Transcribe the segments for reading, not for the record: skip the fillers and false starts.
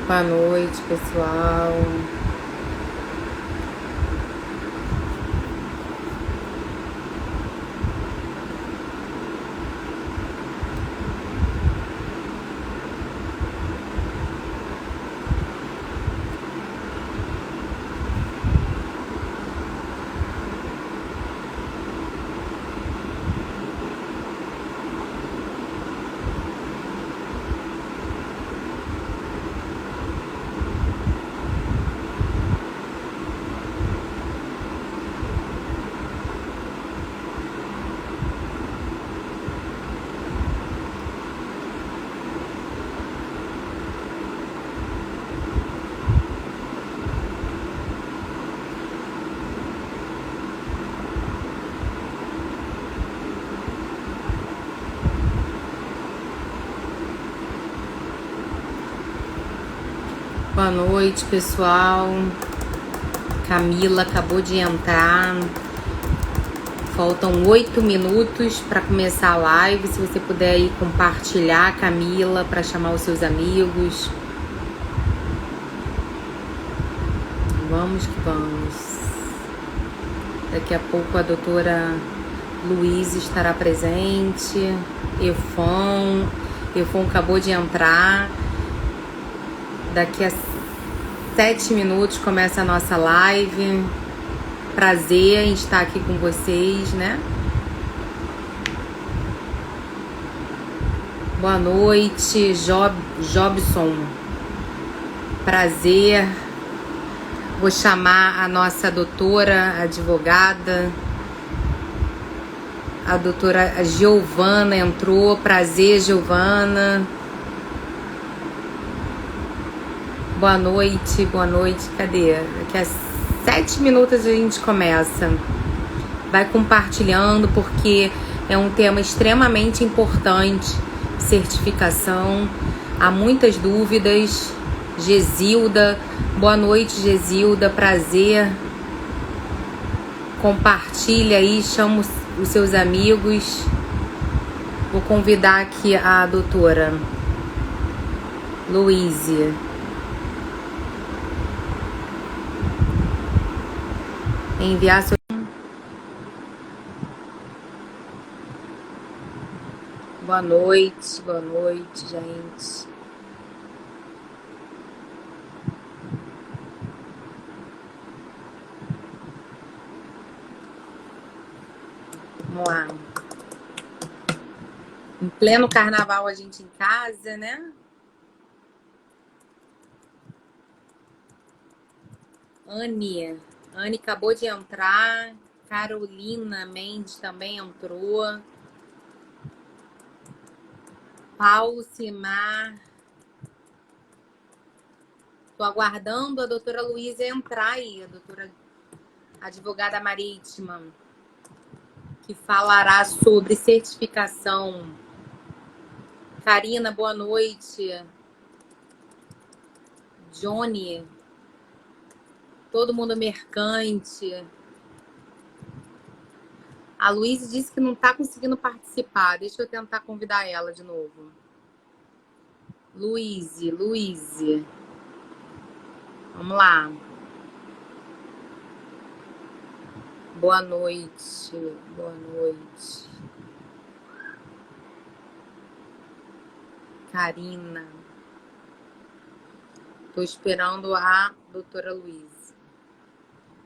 Boa noite, pessoal. Boa noite, pessoal. Camila acabou de entrar. Faltam 8 minutos para começar a live. Se você puder aí compartilhar, Camila, para chamar os seus amigos. Vamos que vamos. Daqui a pouco a doutora Luísa estará presente. Efon acabou de entrar. Daqui a 7 minutos começa a nossa live. Prazer em estar aqui com vocês, né? Boa noite, Jobson. Prazer. Vou chamar a nossa doutora advogada. A doutora Giovana entrou. Prazer, Giovana. Boa noite, boa noite. Cadê? Daqui a 7 minutos a gente começa. Vai compartilhando porque é um tema extremamente importante. Certificação. Há muitas dúvidas. Gesilda. Boa noite, Gesilda. Prazer. Compartilha aí, chama os seus amigos. Vou convidar aqui a doutora Luísa. Enviar seu... Boa noite, gente. Vamos lá. Em pleno carnaval a gente em casa, né? Anne acabou de entrar. Carolina Mendes também entrou. Paulo Simar. Tô aguardando a doutora Luísa entrar aí, a doutora advogada marítima, que falará sobre certificação. Karina, boa noite. Johnny. Todo mundo mercante. A Luísa disse que não tá conseguindo participar. Deixa eu tentar convidar ela de novo. Luísa. Vamos lá. Boa noite. Karina. Tô esperando a doutora Luísa.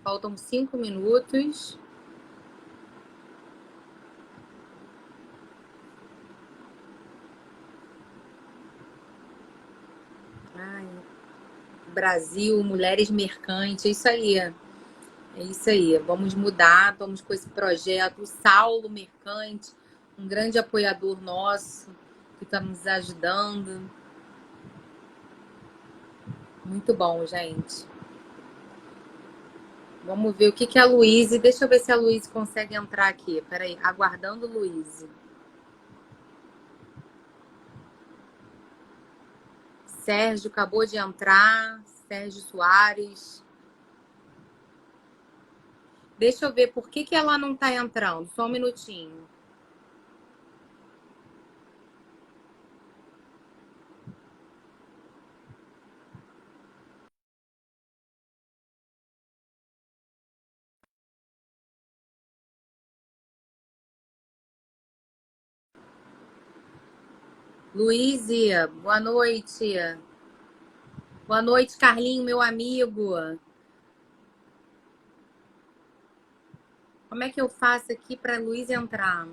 Faltam 5 minutos. Ai, Brasil, mulheres mercantes, é isso aí. É isso aí. Vamos mudar, vamos com esse projeto. O Saulo Mercante, um grande apoiador nosso, que está nos ajudando. Muito bom, gente. Vamos ver o que é a Luísa. Deixa eu ver se a Luísa consegue entrar aqui. Peraí, aguardando Luísa. Sérgio acabou de entrar. Sérgio Soares. Deixa eu ver por que ela não está entrando. Só um minutinho. Luiz, boa noite. Boa noite, Carlinho, meu amigo. Como é que eu faço aqui para Luiz entrar?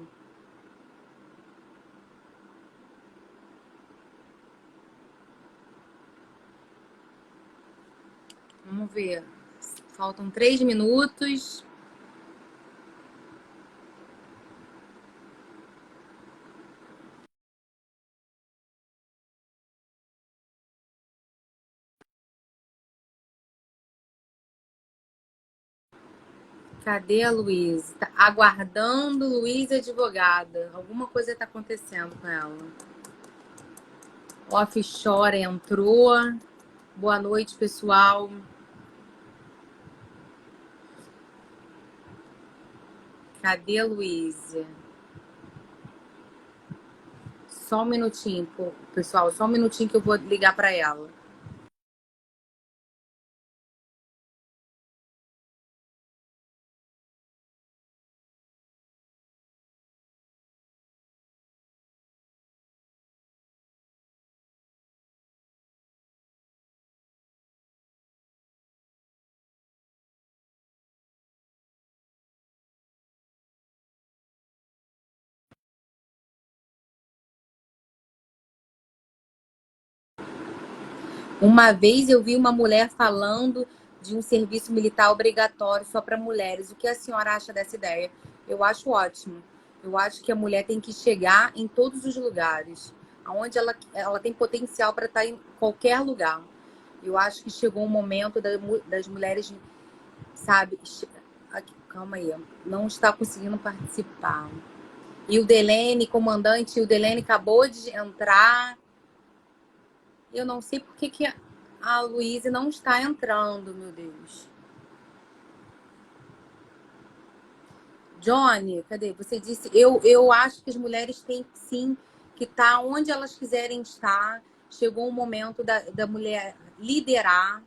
Vamos ver. Faltam 3 minutos. Cadê a Luísa? Tá aguardando Luísa advogada. Alguma coisa está acontecendo com ela. Offshore entrou. Boa noite, pessoal. Cadê a Luísa? Só um minutinho, pessoal. Só um minutinho que eu vou ligar para ela. Uma vez eu vi uma mulher falando de um serviço militar obrigatório só para mulheres. O que a senhora acha dessa ideia? Eu acho ótimo. Eu acho que a mulher tem que chegar em todos os lugares, onde ela tem potencial para estar em qualquer lugar. Eu acho que chegou um momento das mulheres, sabe? Aqui, calma aí, não está conseguindo participar. E o Delene, comandante, o Delene acabou de entrar. Eu não sei por que a Luísa não está entrando, meu Deus. Johnny, cadê? Você disse, eu acho que as mulheres têm sim que estar onde elas quiserem estar. Chegou o momento da mulher liderar.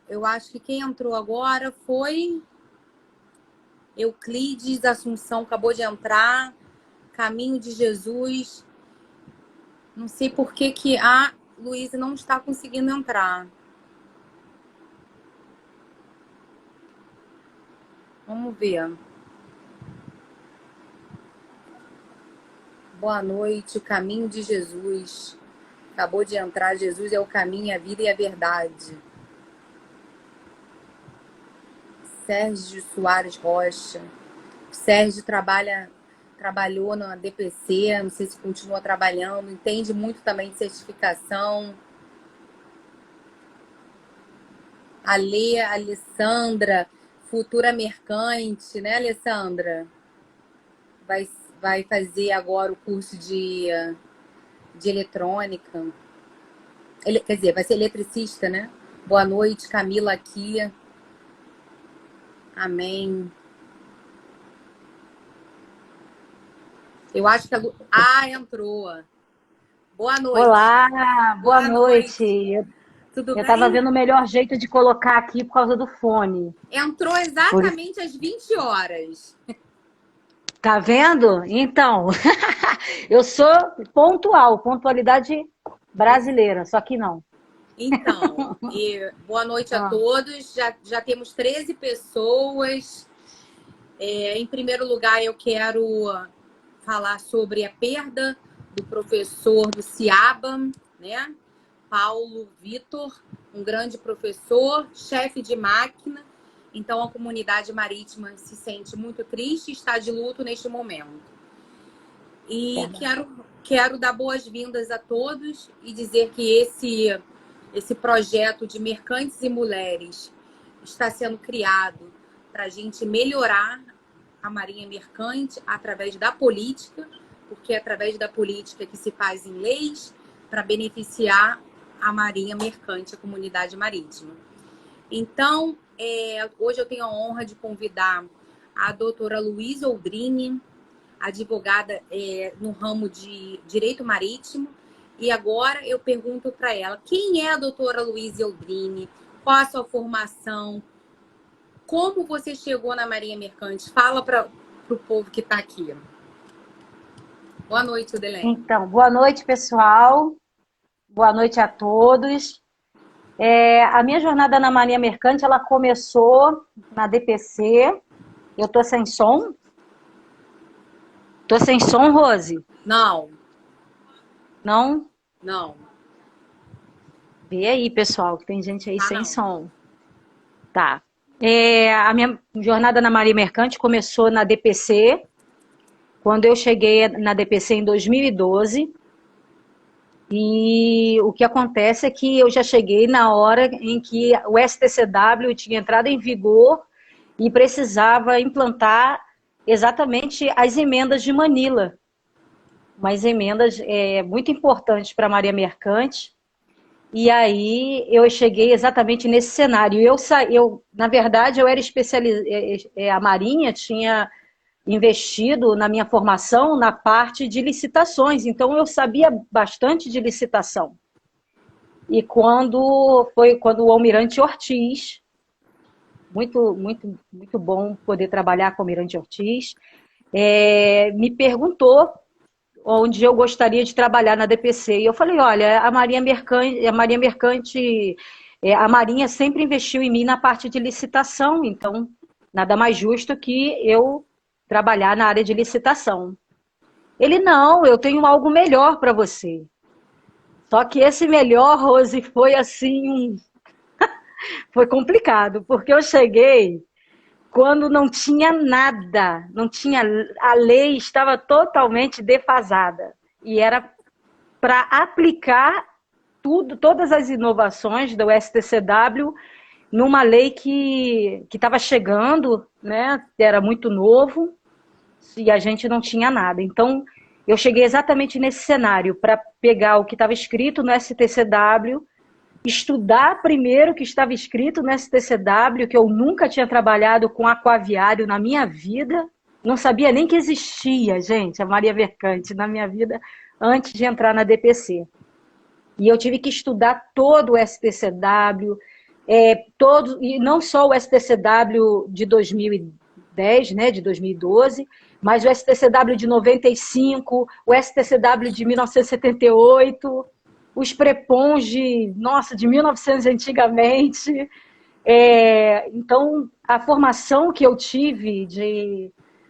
Eu acho que quem entrou agora foi Euclides Assunção, acabou de entrar. Caminho de Jesus. Não sei por que a Luísa não está conseguindo entrar. Vamos ver. Boa noite, o caminho de Jesus. Acabou de entrar, Jesus é o caminho, a vida e a verdade. Sérgio Soares Rocha. O Sérgio trabalhou na DPC, não sei se continua trabalhando, entende muito também de certificação. A Alessandra, futura mercante, né, Alessandra? Vai fazer agora o curso de eletrônica. Quer dizer, vai ser eletricista, né? Boa noite, Camila aqui. Amém. Eu acho que a Lu... entrou. Boa noite. Olá, boa noite. Tudo Eu estava bem? vendo o melhor jeito de colocar aqui por causa do fone. Entrou Por isso, exatamente às 20 horas. tá vendo? Então, eu sou pontual, pontualidade brasileira, só que não. Então, boa noite a Ah, todos. Já temos 13 pessoas. Em primeiro lugar, eu quero falar sobre a perda do professor do CIABA, né? Paulo Vitor, um grande professor, chefe de máquina. Então, a comunidade marítima se sente muito triste e está de luto neste momento. E quero dar boas-vindas a todos e dizer que esse projeto de mercantes e mulheres está sendo criado para a gente melhorar a marinha mercante através da política, porque é através da política que se fazem leis para beneficiar a marinha mercante, a comunidade marítima. Então, hoje eu tenho a honra de convidar a doutora Luísa Oldrini, advogada no ramo de direito marítimo. E agora eu pergunto para ela, quem é a doutora Luísa Oldrini? Qual a sua formação? Como você chegou na Marinha Mercante? Fala para o povo que está aqui. Boa noite, Odelene. Então, boa noite, pessoal. Boa noite a todos. A minha jornada na Marinha Mercante, ela começou na DPC. Eu tô sem som? Tô sem som, Rose? Não, Não? não, Vê aí, pessoal, que tem gente aí tá sem não. som. Tá. A minha jornada na Marinha Mercante começou na DPC, quando eu cheguei na DPC em 2012. E o que acontece é que eu já cheguei na hora em que o STCW tinha entrado em vigor e precisava implantar exatamente as emendas de Manila, umas emendas muito importantes para a Marinha Mercante. E aí eu cheguei exatamente nesse cenário. Na verdade, eu era especializada. A Marinha tinha investido na minha formação na parte de licitações, então eu sabia bastante de licitação. E quando o Almirante Ortiz, muito bom poder trabalhar com o Almirante Ortiz, me perguntou onde eu gostaria de trabalhar na DPC. E eu falei, olha, a Marinha sempre investiu em mim na parte de licitação, então nada mais justo que eu trabalhar na área de licitação. Ele, não, eu tenho algo melhor para você. Só que esse melhor, Rose, foi assim, foi complicado, porque eu cheguei quando não tinha nada, não tinha, a lei estava totalmente defasada e era para aplicar todas as inovações do STCW numa lei que estava chegando, né? Era muito novo e a gente não tinha nada. Então, eu cheguei exatamente nesse cenário para pegar o que estava escrito no STCW, estudar primeiro o que estava escrito no STCW, que eu nunca tinha trabalhado com aquaviário na minha vida, não sabia nem que existia, gente, a Maria Mercante na minha vida antes de entrar na DPC. E eu tive que estudar todo o STCW, e não só o STCW de 2010, né, de 2012, mas o STCW de 95, o STCW de 1978, os prepons de 1900 antigamente. Então, a formação que eu tive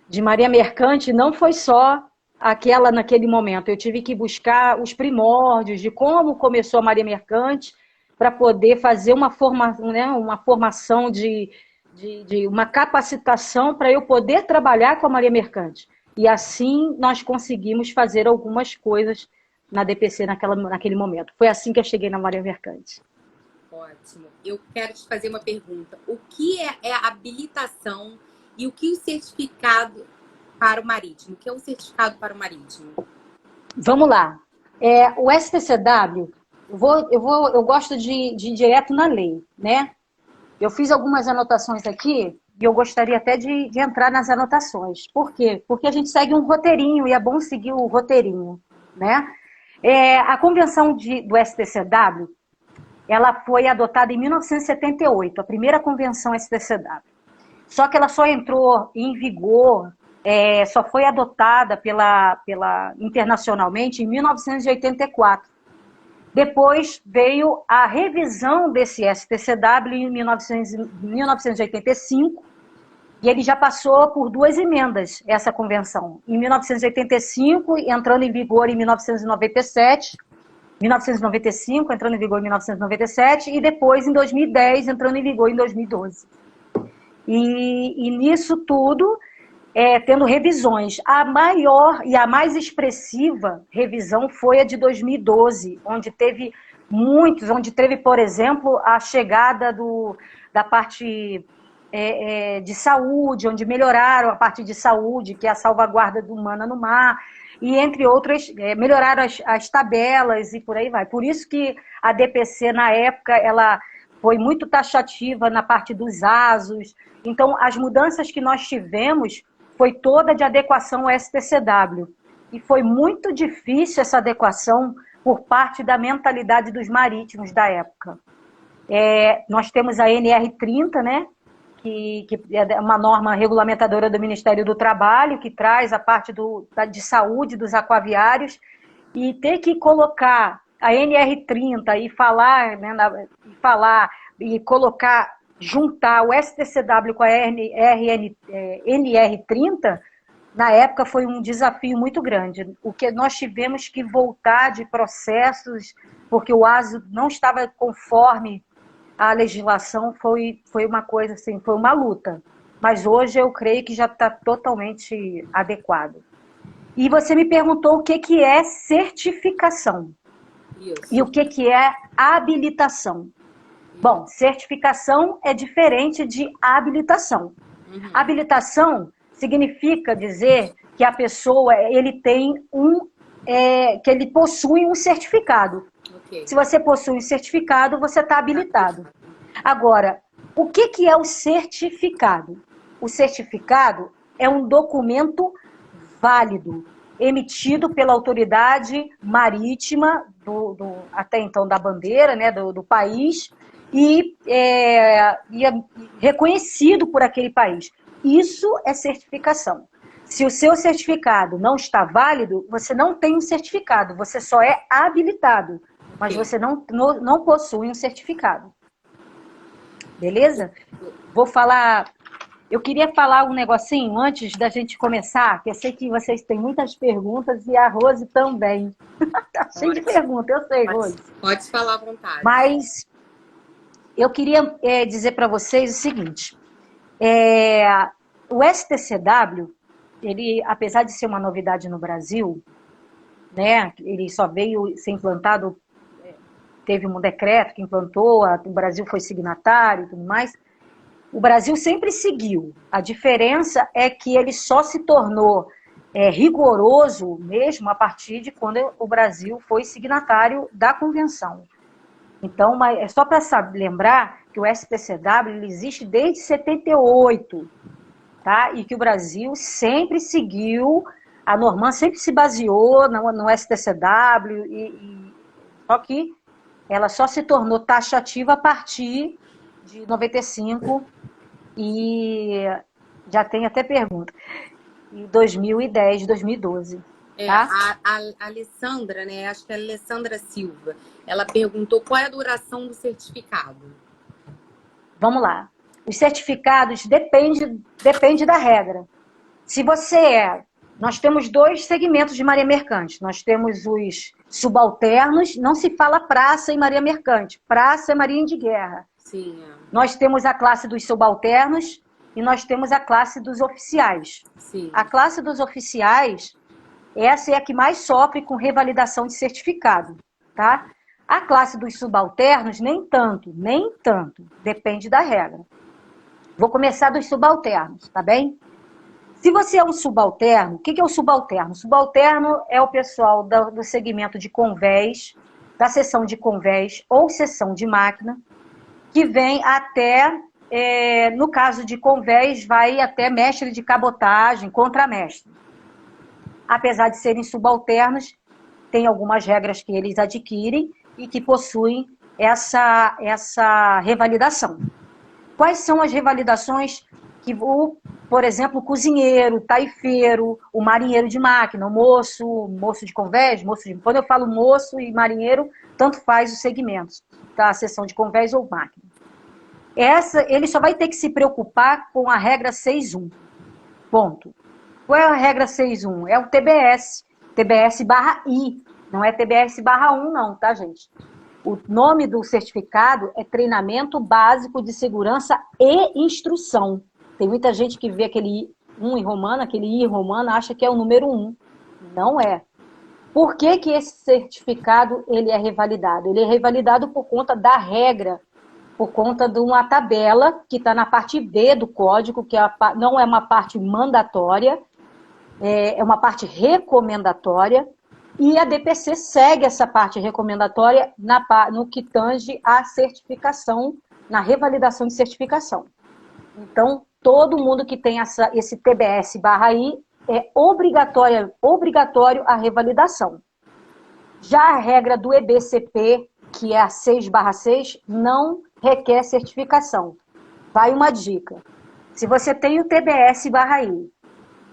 de Maria Mercante não foi só aquela naquele momento. Eu tive que buscar os primórdios de como começou a Maria Mercante para poder fazer uma formação de uma capacitação para eu poder trabalhar com a Maria Mercante. E assim nós conseguimos fazer algumas coisas na DPC naquele momento. Foi assim que eu cheguei na Maria Mercante. Ótimo. Eu quero te fazer uma pergunta. O que é a habilitação e o que é o certificado para o marítimo? O que é o certificado para o marítimo? Vamos lá. O STCW, eu gosto de ir direto na lei, né? Eu fiz algumas anotações aqui e eu gostaria até de entrar nas anotações. Por quê? Porque a gente segue um roteirinho e é bom seguir o roteirinho, né? A convenção do STCW, ela foi adotada em 1978, a primeira convenção STCW. Só que ela só entrou em vigor, só foi adotada internacionalmente em 1984. Depois veio a revisão desse STCW em 1985, e ele já passou por duas emendas, essa convenção. Em 1985, entrando em vigor em 1997, 1995, entrando em vigor em 1997, e depois, em 2010, entrando em vigor em 2012. E nisso tudo, tendo revisões. A maior e a mais expressiva revisão foi a de 2012, onde teve por exemplo, a chegada da parte de saúde, onde melhoraram a parte de saúde, que é a salvaguarda humana no mar, e entre outras, melhoraram as tabelas e por aí vai. Por isso que a DPC, na época, ela foi muito taxativa na parte dos ASOS. Então, as mudanças que nós tivemos foi toda de adequação ao STCW. E foi muito difícil essa adequação por parte da mentalidade dos marítimos da época. Nós temos a NR30, né? que é uma norma regulamentadora do Ministério do Trabalho, que traz a parte de saúde dos aquaviários, e ter que colocar a NR30 e falar, né, e colocar, juntar o STCW com a NR30, na época foi um desafio muito grande. O que nós tivemos que voltar de processos, porque o ASO não estava conforme a legislação, foi uma coisa assim, foi uma luta. Mas hoje eu creio que já está totalmente adequado. E você me perguntou o que é certificação. Isso. E o que é habilitação. Bom, certificação é diferente de habilitação. Uhum. Habilitação significa dizer que a pessoa ele tem que ele possui um certificado. Okay. Se você possui um certificado, você está habilitado. Agora, o que é o certificado? O certificado é um documento válido, emitido pela autoridade marítima, até então da bandeira, né, do país, e é reconhecido por aquele país. Isso é certificação. Se o seu certificado não está válido, você não tem um certificado, você só é habilitado, mas você não possui um certificado. Beleza? Vou falar... Eu queria falar um negocinho antes da gente começar, que eu sei que vocês têm muitas perguntas e a Rose também. Tá cheio de perguntas, eu sei, Rose. Pode falar à vontade. Mas eu queria dizer para vocês o seguinte. O STCW, ele, apesar de ser uma novidade no Brasil, né, ele só veio ser implantado, teve um decreto que implantou, o Brasil foi signatário e tudo mais. O Brasil sempre seguiu. A diferença é que ele só se tornou rigoroso mesmo a partir de quando o Brasil foi signatário da convenção. Então, é só para lembrar que o STCW ele existe desde 78, tá? E que o Brasil sempre seguiu, a Norman sempre se baseou no STCW, só que ela só se tornou taxativa a partir de 95 e já tem até pergunta, em 2010, 2012. Tá? A Alessandra, né? Acho que é a Alessandra Silva. Ela perguntou qual é a duração do certificado. Vamos lá. Os certificados depende da regra. Se você nós temos dois segmentos de marinha mercante. Nós temos os subalternos, não se fala praça e marinha mercante. Praça é marinha de guerra. Sim. Nós temos a classe dos subalternos e nós temos a classe dos oficiais. Sim. A classe dos oficiais, essa é a que mais sofre com revalidação de certificado, tá? A classe dos subalternos, nem tanto. Depende da regra. Vou começar dos subalternos, tá bem? Se você é um subalterno, o que é o subalterno? Subalterno é o pessoal do segmento de convés, da seção de convés ou seção de máquina, que vem até, no caso de convés, vai até mestre de cabotagem, contramestre. Apesar de serem subalternos, tem algumas regras que eles adquirem e que possuem essa revalidação. Quais são as revalidações que, por exemplo, o cozinheiro, o taifeiro, o marinheiro de máquina, o moço de convés, quando eu falo moço e marinheiro, tanto faz os segmentos, tá? A seção de convés ou máquina. Ele só vai ter que se preocupar com a regra 6.1. Ponto. Qual é a regra 6.1? É o TBS. TBS/I. Não é TBS/1 não, tá, gente? O nome do certificado é Treinamento Básico de Segurança e Instrução. Tem muita gente que vê aquele 1 em romano, aquele I em romano, acha que é o número 1. Não é. Por que esse certificado ele é revalidado? Ele é revalidado por conta da regra, por conta de uma tabela que está na parte B do código, que não é uma parte mandatória, é uma parte recomendatória, e a DPC segue essa parte recomendatória no que tange à certificação, na revalidação de certificação. Então, todo mundo que tem esse TBS/I é obrigatório a revalidação. Já a regra do EBCP, que é a 6/6, não requer certificação. vai uma dica. Se você tem o TBS/I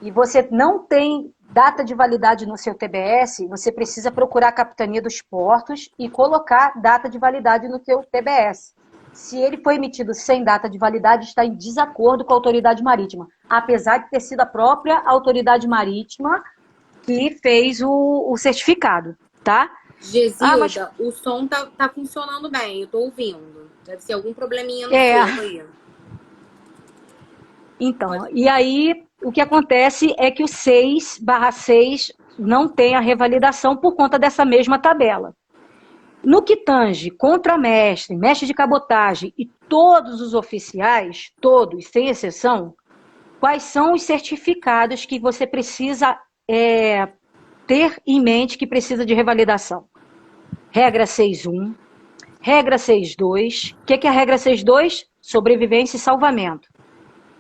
e você não tem data de validade no seu TBS, você precisa procurar a Capitania dos Portos e colocar data de validade no seu TBS. Se ele foi emitido sem data de validade, está em desacordo com a autoridade marítima, apesar de ter sido a própria autoridade marítima que fez o certificado, tá? Gesilda, o som tá funcionando bem, eu tô ouvindo. Deve ser algum probleminha no seu aí. Então, e aí o que acontece é que o 6/6 não tem a revalidação por conta dessa mesma tabela. No que tange contramestre, mestre de cabotagem e todos os oficiais, todos, sem exceção, quais são os certificados que você precisa ter em mente que precisa de revalidação? Regra 6.1, regra 6.2. O que é a regra 6.2? Sobrevivência e salvamento.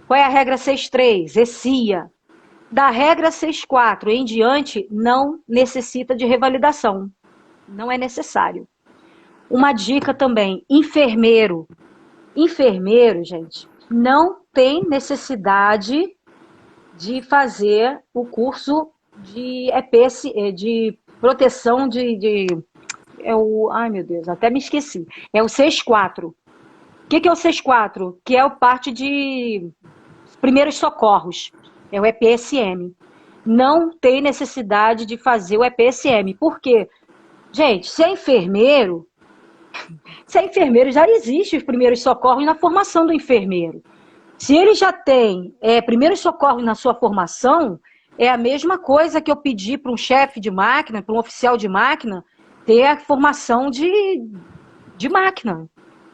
Qual é a regra 6.3? ECIA. Da regra 6.4 em diante, não necessita de revalidação. Não é necessário. Uma dica também, enfermeiro. Enfermeiro, gente, não tem necessidade de fazer o curso de EPS, de proteção ai, meu Deus, até me esqueci. É o 6.4. O que é o 6.4? Que é a parte de primeiros socorros. É o EPSM. Não tem necessidade de fazer o EPSM. Por quê? Gente, se é enfermeiro, já existe os primeiros socorros na formação do enfermeiro. Se ele já tem primeiros socorros na sua formação, é a mesma coisa que eu pedir para um chefe de máquina, para um oficial de máquina, ter a formação de máquina.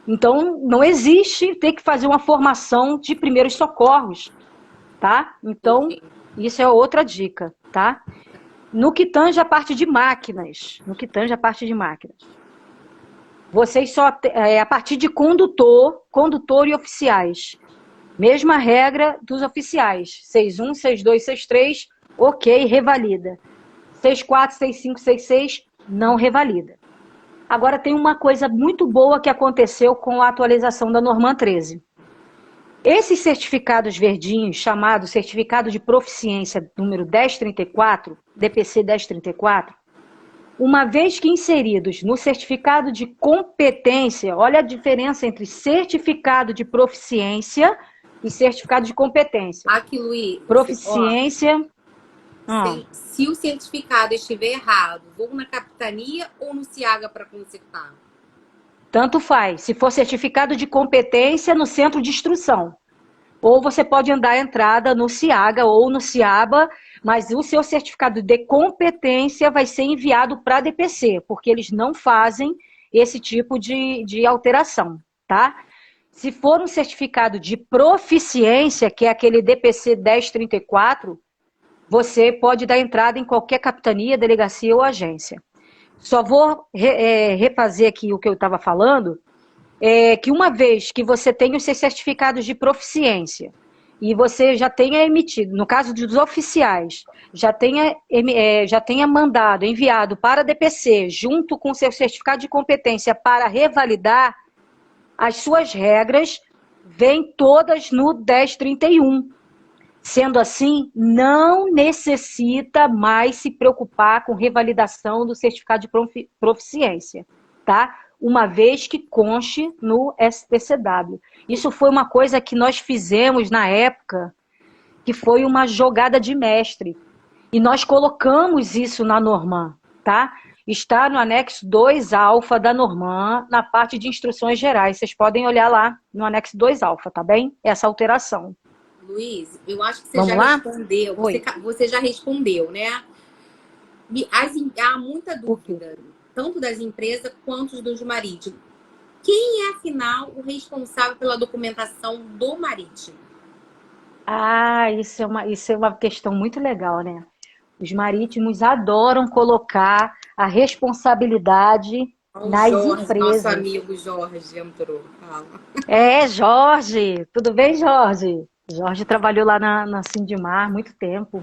Então, não existe ter que fazer uma formação de primeiros socorros, tá? Então, isso é outra dica, tá? No que tange a parte de máquinas, vocês só, a partir de condutor e oficiais. Mesma regra dos oficiais. 6.1, 6.2, 6.3, ok, revalida. 6.4, 6.5, 6.6, não revalida. Agora tem uma coisa muito boa que aconteceu com a atualização da Norman 13. Esses certificados verdinhos, chamados Certificado de Proficiência número 1034, DPC 1034, uma vez que inseridos no certificado de competência, olha a diferença entre certificado de proficiência e certificado de competência. Aqui, Luiz. Proficiência. Se o certificado estiver errado, vou na capitania ou no CIAGA para consertar? Tanto faz. Se for certificado de competência, no centro de instrução. Ou você pode andar a entrada no CIAGA ou no CIABA, mas o seu certificado de competência vai ser enviado para a DPC, porque eles não fazem esse tipo de alteração, tá? Se for um certificado de proficiência, que é aquele DPC 1034, você pode dar entrada em qualquer capitania, delegacia ou agência. Só vou refazer aqui o que eu estava falando, que uma vez que você tem os seus certificados de proficiência e você já tenha emitido, no caso dos oficiais, já tenha mandado, enviado para a DPC, junto com o seu certificado de competência para revalidar, as suas regras vêm todas no 1031. Sendo assim, não necessita mais se preocupar com revalidação do certificado de proficiência, tá? Uma vez que conste no STCW. Isso foi uma coisa que nós fizemos na época, que foi uma jogada de mestre. E nós colocamos isso na Norman, tá? Está no anexo 2 alfa da Norman, na parte de instruções gerais. Vocês podem olhar lá no anexo 2 alfa, tá bem? Essa alteração. Luiz, eu acho que você respondeu. Você já respondeu, né? Há muita dúvida, tanto das empresas quanto dos marítimos. Quem é, afinal, o responsável pela documentação do marítimo? Isso é uma questão muito legal, né? Os marítimos adoram colocar a responsabilidade nas empresas. Nosso amigo Jorge entrou. Fala. Jorge. Tudo bem, Jorge? Jorge trabalhou lá na Sindimar há muito tempo.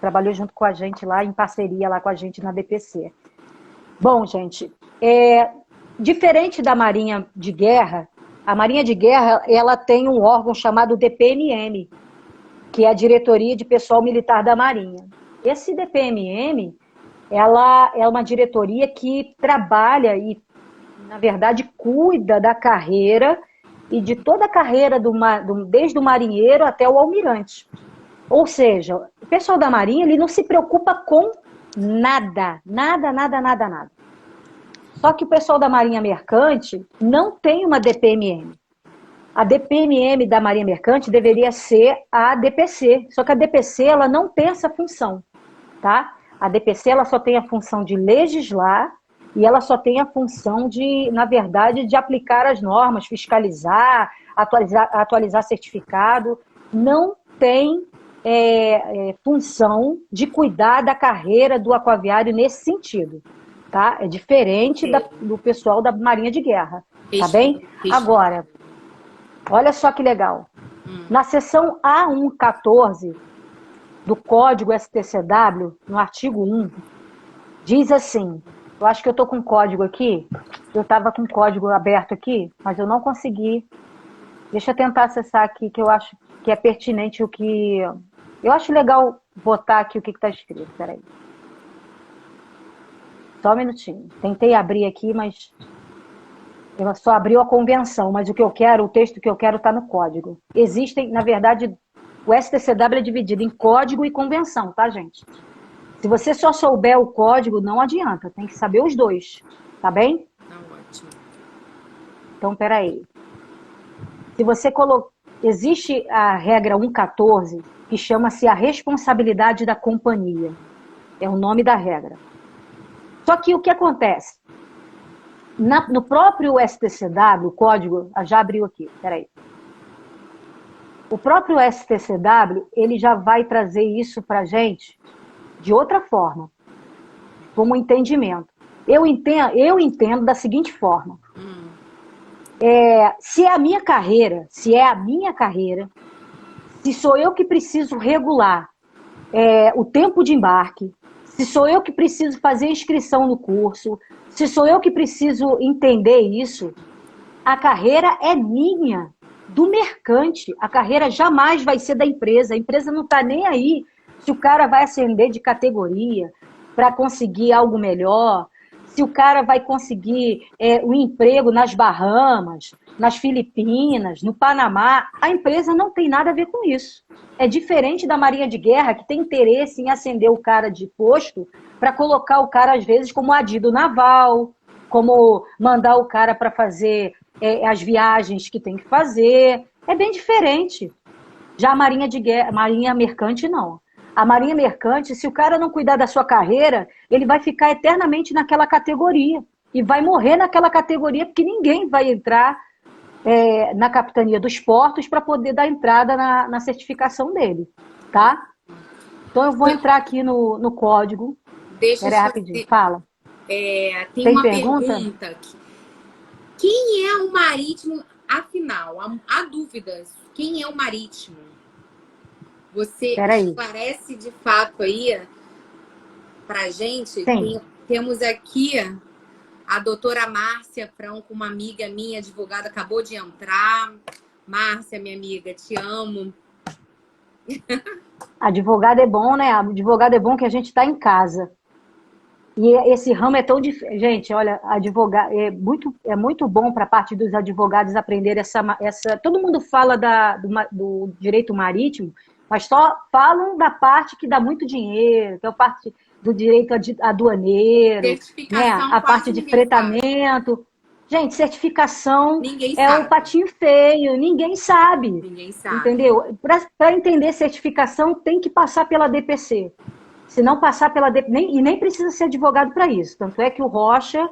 Trabalhou junto com a gente lá, em parceria lá com a gente na DPC. Bom, gente, diferente da Marinha de Guerra, A Marinha de Guerra, ela tem um órgão chamado DPMM, que é a Diretoria de Pessoal Militar da Marinha. Esse DPMM, ela é uma diretoria que trabalha e, na verdade, cuida da carreira e de toda a carreira desde o marinheiro até o almirante. Ou seja, o pessoal da Marinha, ele não se preocupa com nada, nada, nada, nada, nada. Só que o pessoal da Marinha Mercante não tem uma DPMM. A DPMM da Marinha Mercante deveria ser a DPC. Só que a DPC, ela não tem essa função, tá? A DPC, ela só tem a função de legislar e ela só tem a função de, na verdade, de aplicar as normas, fiscalizar, atualizar certificado. Não tem função de cuidar da carreira do aquaviário nesse sentido, tá? É diferente do pessoal da Marinha de Guerra, tá bem? Agora, olha só que legal. Na seção A114 do Código STCW, no artigo 1, diz assim, eu acho que eu estou com o código aqui, eu estava com o código aberto aqui, mas eu não consegui. Deixa eu tentar acessar aqui, que eu acho que é pertinente o que... Eu acho legal botar aqui o que está escrito, peraí. Só um minutinho. Tentei abrir aqui, mas... Ela só abriu a convenção, mas o que eu quero, o texto que eu quero está no código. Existem, na verdade, o STCW é dividido em código e convenção, tá, gente? Se você só souber o código, não adianta, tem que saber os dois, tá bem? Ótimo. Então, peraí. Se você colocar... Existe a regra 114, que chama-se a responsabilidade da companhia. É o nome da regra. Só que o que acontece? No próprio STCW, o código, já abriu aqui, peraí. O próprio STCW, ele já vai trazer isso para a gente de outra forma, como entendimento. Eu entendo da seguinte forma. Se é a minha carreira, se sou eu que preciso regular o tempo de embarque, se sou eu que preciso fazer inscrição no curso, se sou eu que preciso entender isso, a carreira é minha, do mercante. A carreira jamais vai ser da empresa. A empresa não está nem aí se o cara vai ascender de categoria para conseguir algo melhor, se o cara vai conseguir um emprego nas Bahamas, nas Filipinas, no Panamá. A empresa não tem nada a ver com isso. É diferente da Marinha de Guerra, que tem interesse em ascender o cara de posto para colocar o cara, às vezes, como adido naval, como mandar o cara para fazer as viagens que tem que fazer. É bem diferente. Já a Marinha de Guerra, Marinha Mercante, não. A Marinha Mercante, se o cara não cuidar da sua carreira, ele vai ficar eternamente naquela categoria. E vai morrer naquela categoria, porque ninguém vai entrar na capitania dos portos para poder dar entrada na certificação dele, tá? Então eu vou entrar aqui no código. Deixa eu rapidinho, fala. Tem uma pergunta aqui. Quem é o marítimo, afinal? Há dúvidas. Quem é o marítimo? Você esclarece de fato aí pra gente? Temos aqui a doutora Márcia Franco, uma amiga minha, advogada, acabou de entrar. Márcia, minha amiga, te amo. Advogado é bom, né? Advogado é bom que a gente está em casa. E esse ramo é tão difícil. Gente, olha, advogado é muito bom para a parte dos advogados aprender essa. Todo mundo fala do direito marítimo, mas só falam da parte que dá muito dinheiro, que é a parte do direito aduaneiro, né? A parte de fretamento. Sabe. Gente, certificação o patinho feio, ninguém sabe. Ninguém sabe. Entendeu? Para entender certificação, tem que passar pela DPC. Se não passar pela DPC, e nem precisa ser advogado para isso. Tanto é que o Rocha,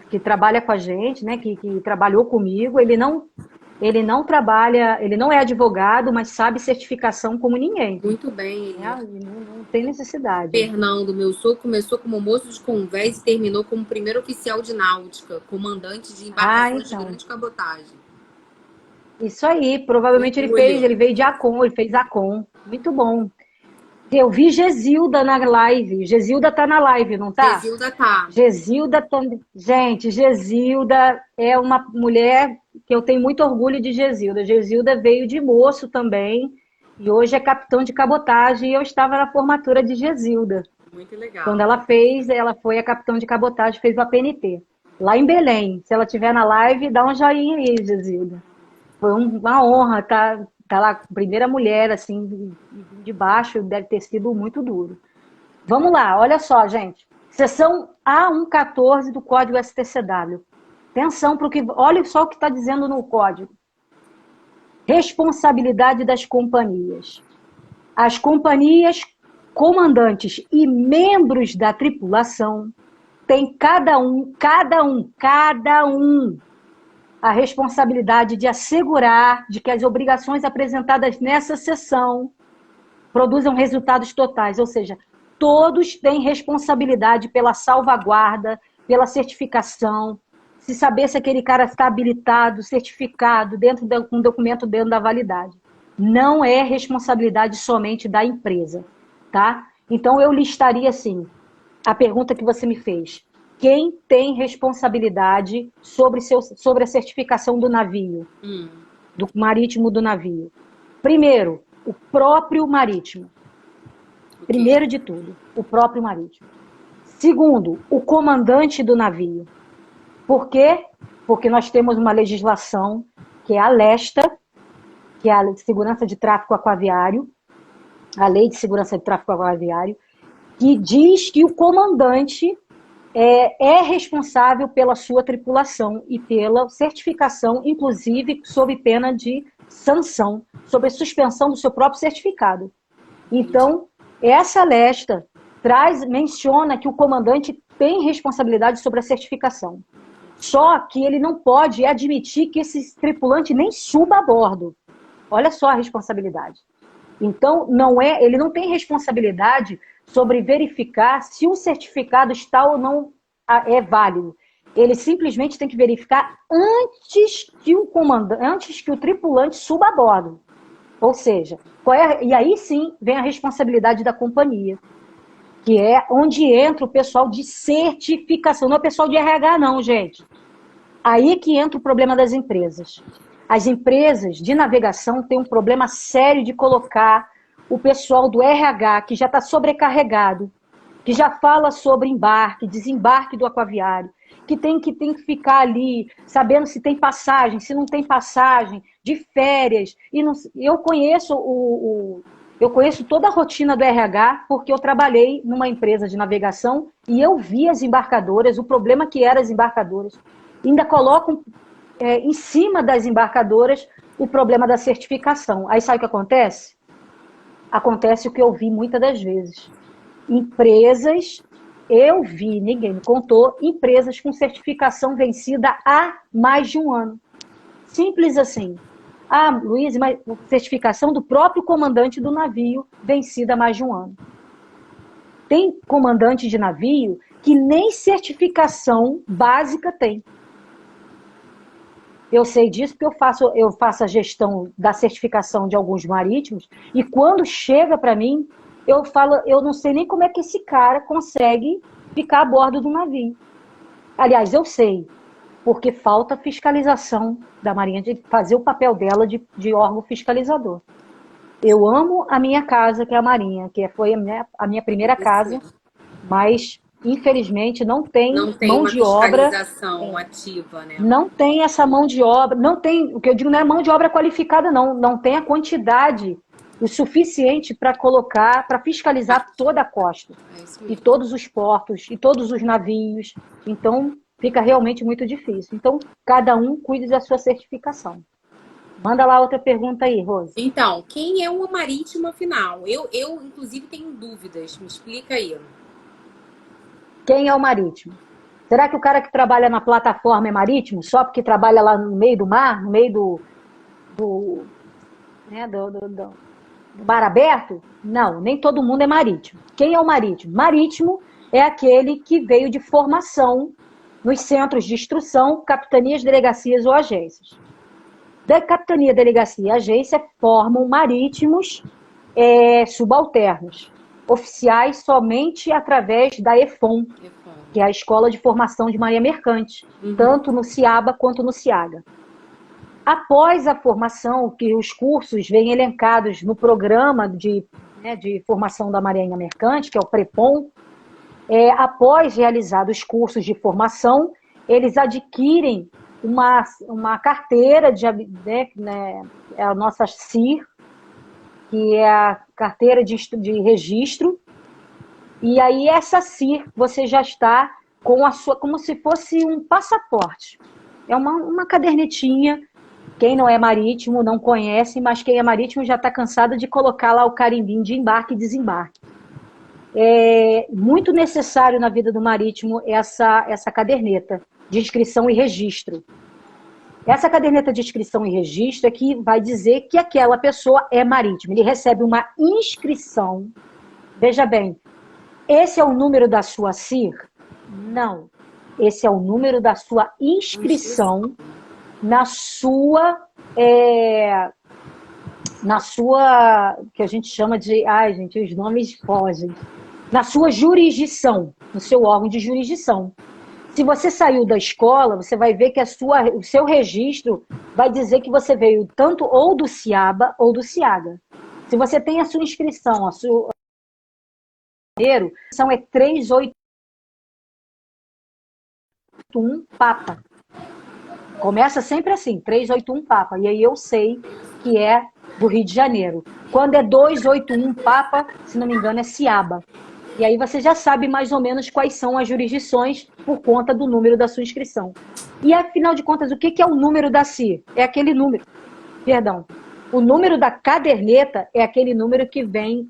que trabalha com a gente, né, que trabalhou comigo, ele não trabalha, ele não é advogado, mas sabe certificação como ninguém. Muito bem. Não tem necessidade. Fernando, meu sogro, começou como moço de convés e terminou como primeiro oficial de náutica, comandante de embarcações de grande cabotagem. Isso aí, provavelmente ele veio de Acon, ele fez Acon. Muito bom. Eu vi Gesilda na live. Gesilda tá na live, não tá? Gesilda tá. Gente, Gesilda é uma mulher que eu tenho muito orgulho de Gesilda. Gesilda veio de moço também, e hoje é capitão de cabotagem, e eu estava na formatura de Gesilda. Muito legal. Quando ela foi a capitão de cabotagem, fez o APNT. Lá em Belém. Se ela estiver na live, dá um joinha aí, Gesilda. Foi uma honra tá lá, primeira mulher, assim, de baixo, deve ter sido muito duro. Vamos lá, olha só, gente. Seção A114 do Código STCW. Atenção para o que... Olha só o que está dizendo no código. Responsabilidade das companhias. As companhias, comandantes e membros da tripulação têm cada um a responsabilidade de assegurar de que as obrigações apresentadas nessa seção produzam resultados totais, ou seja, todos têm responsabilidade pela salvaguarda, pela certificação, se saber se aquele cara está habilitado, certificado, dentro de um documento dentro da validade. Não é responsabilidade somente da empresa, tá? Então eu listaria assim, a pergunta que você me fez. Quem tem responsabilidade sobre a certificação do navio, do marítimo do navio? Primeiro, o próprio marítimo. Primeiro de tudo, o próprio marítimo. Segundo, o comandante do navio. Por quê? Porque nós temos uma legislação que é a LESTA, que é a Lei de Segurança de Tráfego Aquaviário, a Lei de Segurança de Tráfego Aquaviário, que diz que o comandante é responsável pela sua tripulação e pela certificação, inclusive sob pena de sanção, sob a suspensão do seu próprio certificado. Então, essa lesta menciona que o comandante tem responsabilidade sobre a certificação. Só que ele não pode admitir que esse tripulante nem suba a bordo. Olha só a responsabilidade. Então, ele não tem responsabilidade sobre verificar se o certificado está ou não é válido. Ele simplesmente tem que verificar antes que o tripulante suba a bordo. Ou seja, e aí sim vem a responsabilidade da companhia, que é onde entra o pessoal de certificação, não é o pessoal de RH não, gente. Aí que entra o problema das empresas. As empresas de navegação têm um problema sério de colocar o pessoal do RH, que já está sobrecarregado, que já fala sobre embarque, desembarque do aquaviário, que tem que ficar ali sabendo se tem passagem, se não tem passagem, de férias. Eu conheço toda a rotina do RH, porque eu trabalhei numa empresa de navegação e eu vi as embarcadoras, o problema que eram as embarcadoras. Ainda colocam em cima das embarcadoras o problema da certificação. Aí sabe o que acontece? Acontece o que eu vi muitas das vezes. Empresas, eu vi, ninguém me contou, empresas com certificação vencida há mais de um ano. Simples assim. Ah, Luiz, mas certificação do próprio comandante do navio vencida há mais de um ano. Tem comandante de navio que nem certificação básica tem. Eu sei disso porque eu faço a gestão da certificação de alguns marítimos e quando chega para mim, eu falo, eu não sei nem como é que esse cara consegue ficar a bordo do navio. Aliás, eu sei, porque falta fiscalização da Marinha de fazer o papel dela de órgão fiscalizador. Eu amo a minha casa, que é a Marinha, que foi a minha primeira casa, mas infelizmente não tem mão de obra. Fiscalização ativa, né? Não tem essa mão de obra, não tem, o que eu digo não é mão de obra qualificada, não tem a quantidade o suficiente para colocar, para fiscalizar toda a costa, e todos os portos, e todos os navios. Então, fica realmente muito difícil. Então, cada um cuide da sua certificação. Manda lá outra pergunta aí, Rose. Então, quem é o marítimo afinal? Eu inclusive, tenho dúvidas. Me explica aí. Quem é o marítimo? Será que o cara que trabalha na plataforma é marítimo? Só porque trabalha lá no meio do mar, no meio do mar aberto? Não, nem todo mundo é marítimo. Quem é o marítimo? Marítimo é aquele que veio de formação nos centros de instrução, capitanias, delegacias ou agências. Da capitania, delegacia e agência formam marítimos subalternos, oficiais somente através da EFOM, que é a Escola de Formação de Marinha Mercante, tanto no CIABA quanto no CIAGA. após a formação, que os cursos vêm elencados no programa de formação da Marinha Mercante, que é o PREPOM, após realizados os cursos de formação, eles adquirem uma carteira a nossa CIR, que é a carteira de registro, e aí essa CIR você já está com a sua, como se fosse um passaporte. É uma cadernetinha. Quem não é marítimo não conhece, mas quem é marítimo já está cansado de colocar lá o carimbinho de embarque e desembarque. É muito necessário na vida do marítimo essa caderneta de inscrição e registro. Essa caderneta de inscrição e registro é que vai dizer que aquela pessoa é marítimo. Ele recebe uma inscrição. Veja bem, esse é o número da sua CIR? Não. Esse é o número da sua inscrição na sua, que a gente chama de, gente, os nomes fogem, na sua jurisdição, no seu órgão de jurisdição. Se você saiu da escola, você vai ver que o seu registro vai dizer que você veio tanto ou do CIABA ou do CIAGA. Se você tem a sua inscrição, são 381 Papa. Começa sempre assim, 381 Papa. E aí eu sei que é do Rio de Janeiro. Quando é 281 Papa, se não me engano, é CIABA. E aí você já sabe mais ou menos quais são as jurisdições por conta do número da sua inscrição. E afinal de contas, o que é o número da CIR? É aquele número, perdão, o número da caderneta é aquele número que vem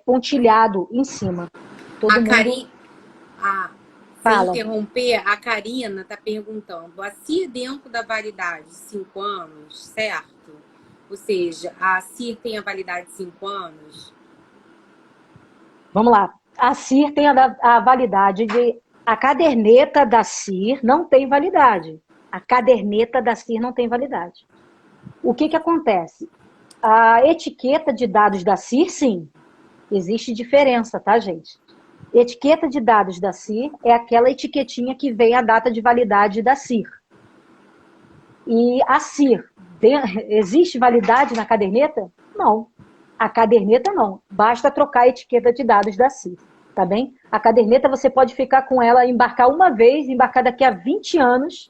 pontilhado em cima. Sem interromper, a Karina está perguntando, a CIR dentro da validade de 5 anos, certo? Ou seja, a CIR tem a validade de 5 anos? Vamos lá. A CIR tem a validade de... A caderneta da CIR não tem validade. A caderneta da CIR não tem validade. O que acontece? A etiqueta de dados da CIR, sim. Existe diferença, tá, gente? Etiqueta de dados da CIR é aquela etiquetinha que vem a data de validade da CIR. E a CIR, existe validade na caderneta? Não. A caderneta não. Basta trocar a etiqueta de dados da CIR. Tá bem? A caderneta você pode ficar com ela, embarcar uma vez, embarcar daqui a 20 anos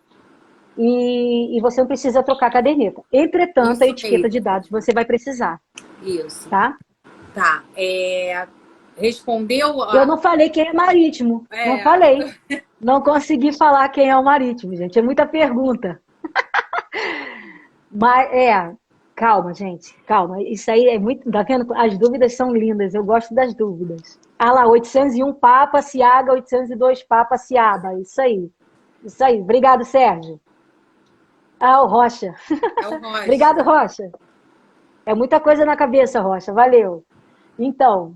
e você não precisa trocar a caderneta. Entretanto, isso, a etiqueta de dados você vai precisar. Isso. Tá? Tá. Respondeu... Eu não falei quem é marítimo. Não falei. Não consegui falar quem é o marítimo, gente. É muita pergunta. Mas, calma, gente. Calma. Isso aí é muito... Tá vendo? As dúvidas são lindas. Eu gosto das dúvidas. Ah lá, 801 Papa, Ciaga, 802 Papa, Ciaba. Isso aí. Isso aí. Obrigado, Sérgio. O Rocha. É o Rocha. Obrigado, Rocha. É muita coisa na cabeça, Rocha. Valeu. Então,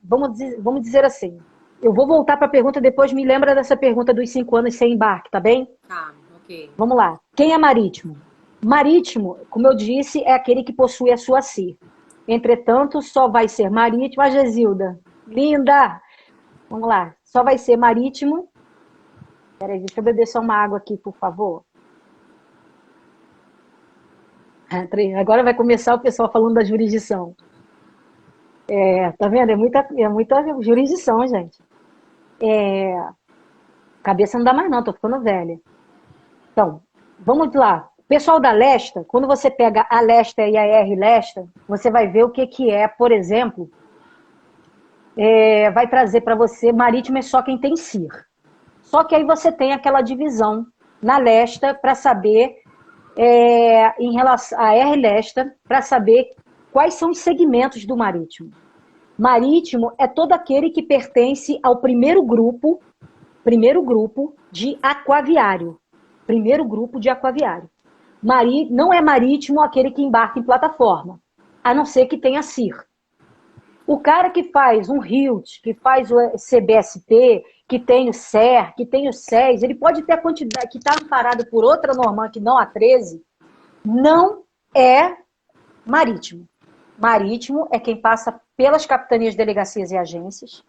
vamos dizer assim. Eu vou voltar para a pergunta, depois me lembra dessa pergunta dos 5 anos sem embarque, tá bem? Tá, ok. Vamos lá. Quem é marítimo? Marítimo, como eu disse, é aquele que possui a sua CIR. Entretanto, só vai ser marítimo... A Gesilda, linda! Vamos lá. Só vai ser marítimo... Peraí, deixa eu beber só uma água aqui, por favor. Agora vai começar o pessoal falando da jurisdição. Tá vendo? É muita jurisdição, gente. Cabeça não dá mais não, tô ficando velha. Então, vamos lá. Pessoal da Lesta, quando você pega a Lesta e a R Lesta, você vai ver o que é, por exemplo, vai trazer para você, marítimo é só quem tem CIR. Só que aí você tem aquela divisão na Lesta para saber, em relação à R Lesta, para saber quais são os segmentos do marítimo. Marítimo é todo aquele que pertence ao primeiro grupo de aquaviário. Primeiro grupo de aquaviário. Não é marítimo aquele que embarca em plataforma, a não ser que tenha CIR. O cara que faz um RIUT, que faz o CBSP, que tem o SER, que tem o SES, ele pode ter a quantidade que está amparado por outra norma que não a 13, não é marítimo. Marítimo é quem passa pelas capitanias, delegacias e agências,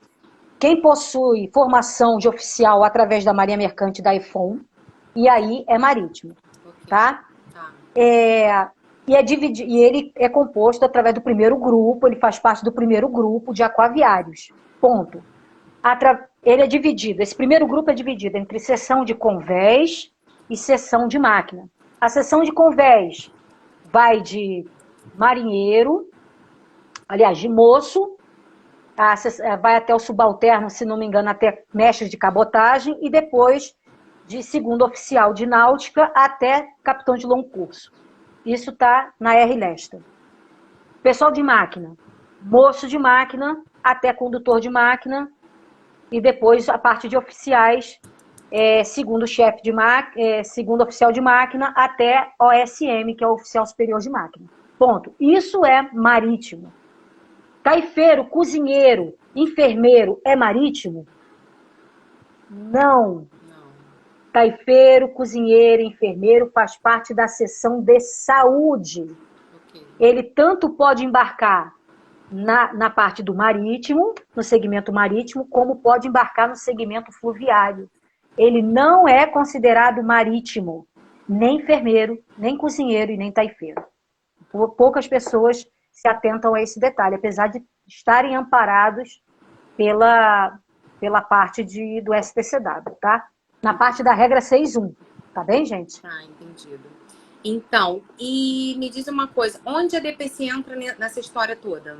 quem possui formação de oficial através da Marinha Mercante da EFON, e aí é marítimo, tá? E, e ele é composto através do primeiro grupo, ele faz parte do primeiro grupo de aquaviários. Ponto. Ele é dividido, esse primeiro grupo é dividido entre seção de convés e seção de máquina. A seção de convés vai de marinheiro, aliás, de moço, vai até o subalterno, se não me engano, até mestre de cabotagem, e depois de segundo oficial de náutica até capitão de longo curso. Isso está na R. Lesta. Pessoal de máquina, moço de máquina até condutor de máquina, e depois a parte de oficiais, segundo chefe de máquina, segundo oficial de máquina até OSM, que é o oficial superior de máquina. Ponto. Isso é marítimo. Taifeiro, cozinheiro, enfermeiro é marítimo? Não. Taifeiro, cozinheiro, enfermeiro faz parte da seção de saúde. Okay. Ele tanto pode embarcar na parte do marítimo, no segmento marítimo, como pode embarcar no segmento fluviário. Ele não é considerado marítimo, nem enfermeiro, nem cozinheiro e nem taifeiro. Poucas pessoas se atentam a esse detalhe, apesar de estarem amparados pela parte do STCW, tá? Na parte da regra 6.1, tá bem, gente? Entendido. Então, e me diz uma coisa, onde a DPC entra nessa história toda?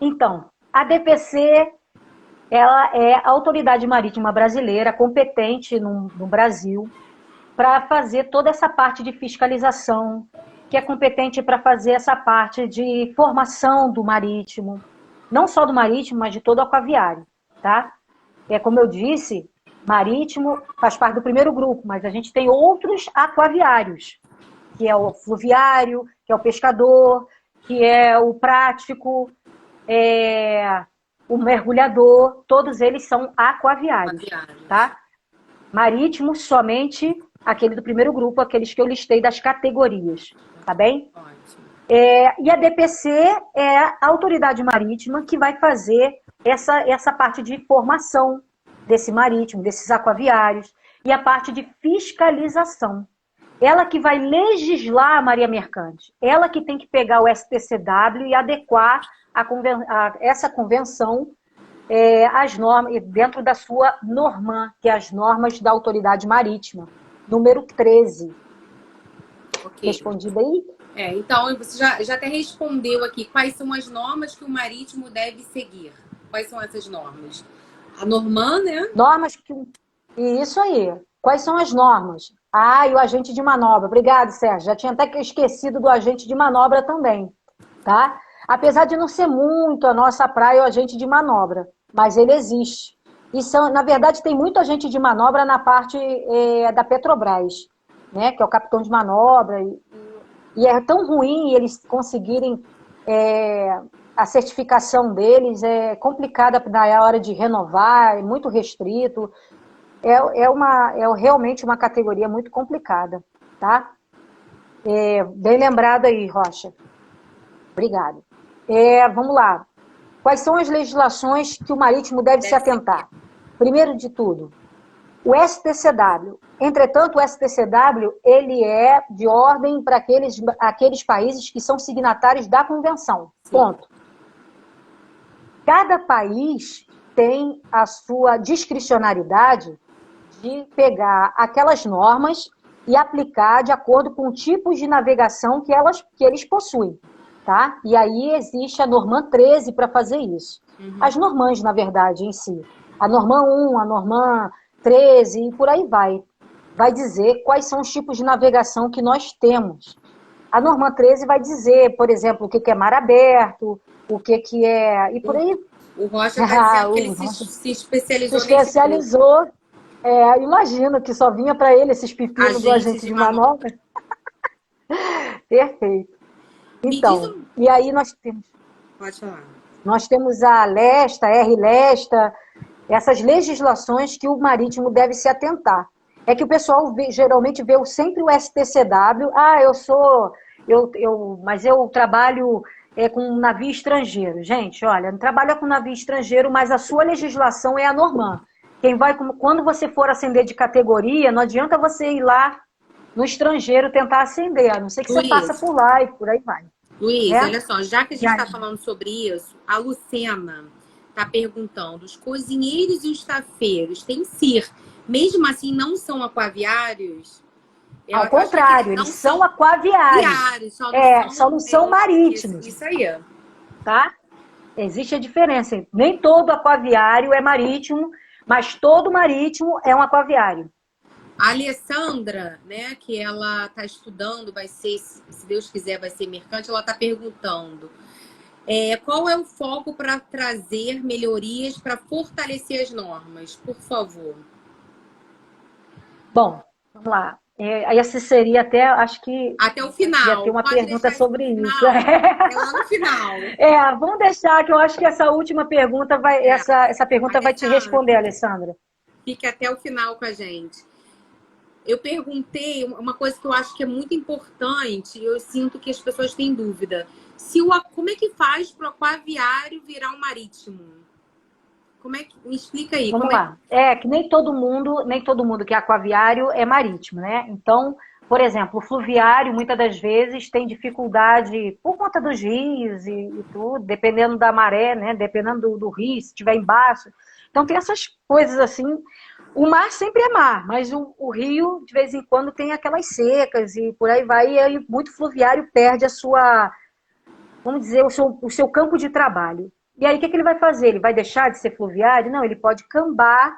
Então, a DPC, ela é a Autoridade Marítima Brasileira, competente no Brasil, para fazer toda essa parte de fiscalização, que é competente para fazer essa parte de formação do marítimo, não só do marítimo, mas de todo o aquaviário, tá? Como eu disse, marítimo faz parte do primeiro grupo, mas a gente tem outros aquaviários, que é o fluviário, que é o pescador, que é o prático, o mergulhador, todos eles são aquaviários, tá? Marítimo, somente aquele do primeiro grupo, aqueles que eu listei das categorias, tá bem? Ótimo. E a DPC é a autoridade marítima que vai fazer essa parte de formação desse marítimo, desses aquaviários, e a parte de fiscalização. Ela que vai legislar a marinha mercante, ela que tem que pegar o STCW e adequar essa convenção às normas, dentro da sua norma, que é as normas da autoridade marítima, número 13. Okay. Respondido aí? Então, você já até respondeu aqui. Quais são as normas que o marítimo deve seguir? Quais são essas normas? A Norman, né? Normas que... Isso aí. Quais são as normas? E o agente de manobra. Obrigado, Sérgio. Já tinha até esquecido do agente de manobra também, tá? Apesar de não ser muito a nossa praia o agente de manobra, mas ele existe. E na verdade, tem muito agente de manobra na parte da Petrobras, né? Que é o capitão de manobra. E é tão ruim eles conseguirem a certificação deles, é complicada na hora de renovar, é muito restrito. É realmente uma categoria muito complicada, tá? Bem lembrado aí, Rocha. Obrigada. Vamos lá. Quais são as legislações que o marítimo deve se atentar? Primeiro de tudo, o STCW. Entretanto, o STCW ele é de ordem para aqueles países que são signatários da convenção. Ponto. Cada país tem a sua discricionariedade de pegar aquelas normas e aplicar de acordo com o tipo de navegação que eles possuem, tá? E aí existe a Norman 13 para fazer isso. As normans, na verdade, em si. A Norman 1, a Norman 13 e por aí vai. Vai dizer quais são os tipos de navegação que nós temos. A Norman 13 vai dizer, por exemplo, o que é mar aberto, o que é... E por aí... O Rocha está dizendo que ele se especializou. Se especializou. Imagino que só vinha para ele esses pepinos do agente de manobra. Perfeito. Então, e aí nós temos... Pode falar. Nós temos a Lesta, a R. Lesta, essas legislações que o marítimo deve se atentar. É que o pessoal geralmente vê sempre o STCW. Mas eu trabalho com um navio estrangeiro. Gente, olha, não trabalha com navio estrangeiro, mas a sua legislação é a Norman. Quando você for ascender de categoria, não adianta você ir lá no estrangeiro tentar ascender, a não ser que você passa por lá e por aí vai. Luiz, né? olha só, já que a gente está falando sobre isso, a Lucena está perguntando, os cozinheiros e os tafeiros têm CIR, mesmo assim não são aquaviários? Ao contrário, eles são aquaviários. Só não são marítimos. Isso aí. Tá? Existe a diferença. Nem todo aquaviário é marítimo, mas todo marítimo é um aquaviário. A Alessandra, né, que ela está estudando, vai ser, se Deus quiser, vai ser mercante, ela está perguntando qual é o foco para trazer melhorias para fortalecer as normas, por favor. Bom, vamos lá. Essa seria acho que... Até o final. Ia ter uma pergunta sobre isso. É lá no final. Vamos deixar, que eu acho que essa última pergunta vai... Essa pergunta vai te responder, Alessandra. Fique até o final com a gente. Eu perguntei uma coisa que eu acho que é muito importante, eu sinto que as pessoas têm dúvida. Como é que faz para o aquaviário virar um marítimo? Me explica aí. Vamos lá. Que nem todo mundo que é aquaviário é marítimo, né? Então, por exemplo, o fluviário muitas das vezes tem dificuldade por conta dos rios e tudo, dependendo da maré, né? Dependendo do rio, se estiver embaixo. Então tem essas coisas assim. O mar sempre é mar, mas o rio, de vez em quando, tem aquelas secas e por aí vai, e aí muito fluviário perde a sua, vamos dizer, o seu campo de trabalho. E aí o que ele vai fazer? Ele vai deixar de ser fluviário? Não, ele pode cambar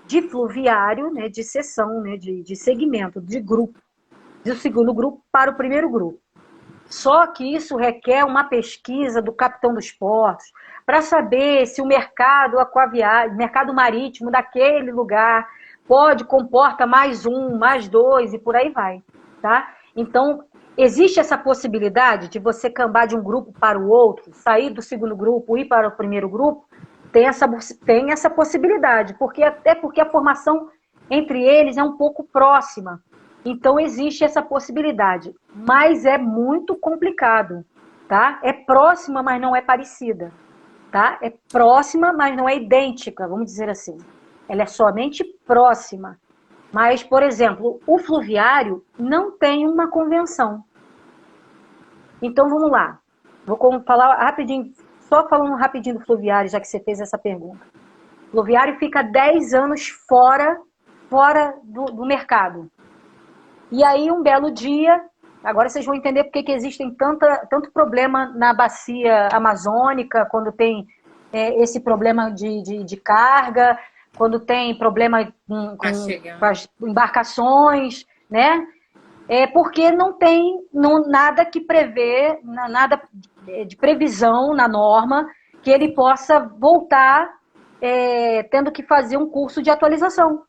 de fluviário, né, de seção, né, de segmento, de grupo, do segundo grupo para o primeiro grupo. Só que isso requer uma pesquisa do capitão dos portos, para saber se o mercado aquaviário, mercado marítimo daquele lugar comporta mais um, mais dois e por aí vai, tá? Então, existe essa possibilidade de você cambar de um grupo para o outro, sair do segundo grupo e ir para o primeiro grupo? Tem essa possibilidade, até porque a formação entre eles é um pouco próxima. Então, existe essa possibilidade, mas é muito complicado, tá? É próxima, mas não é parecida. Tá? É próxima, mas não é idêntica, vamos dizer assim. Ela é somente próxima. Mas, por exemplo, o fluviário não tem uma convenção. Então, vamos lá. Vou falar rapidinho, só falando rapidinho do fluviário, já que você fez essa pergunta. O fluviário fica 10 anos fora do mercado. E aí, um belo dia... Agora vocês vão entender porque que existem tanto problema na bacia amazônica, quando tem esse problema de carga, quando tem problema com as embarcações, né? Porque não tem nada que prevê, nada de previsão na norma, que ele possa voltar tendo que fazer um curso de atualização,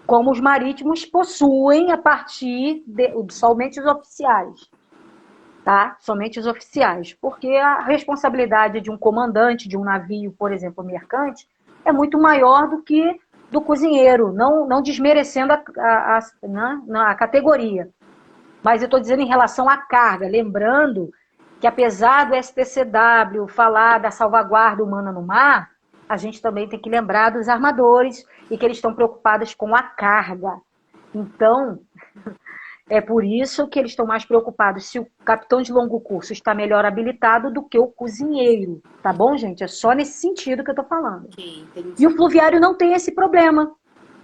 como os marítimos possuem a partir somente os oficiais, tá? Somente os oficiais, porque a responsabilidade de um comandante de um navio, por exemplo, mercante, é muito maior do que do cozinheiro, não desmerecendo a categoria. Mas eu estou dizendo em relação à carga, lembrando que apesar do STCW falar da salvaguarda humana no mar, a gente também tem que lembrar dos armadores e que eles estão preocupados com a carga. Então, é por isso que eles estão mais preocupados se o capitão de longo curso está melhor habilitado do que o cozinheiro. Tá bom, gente? É só nesse sentido que eu estou falando. E o fluviário não tem esse problema.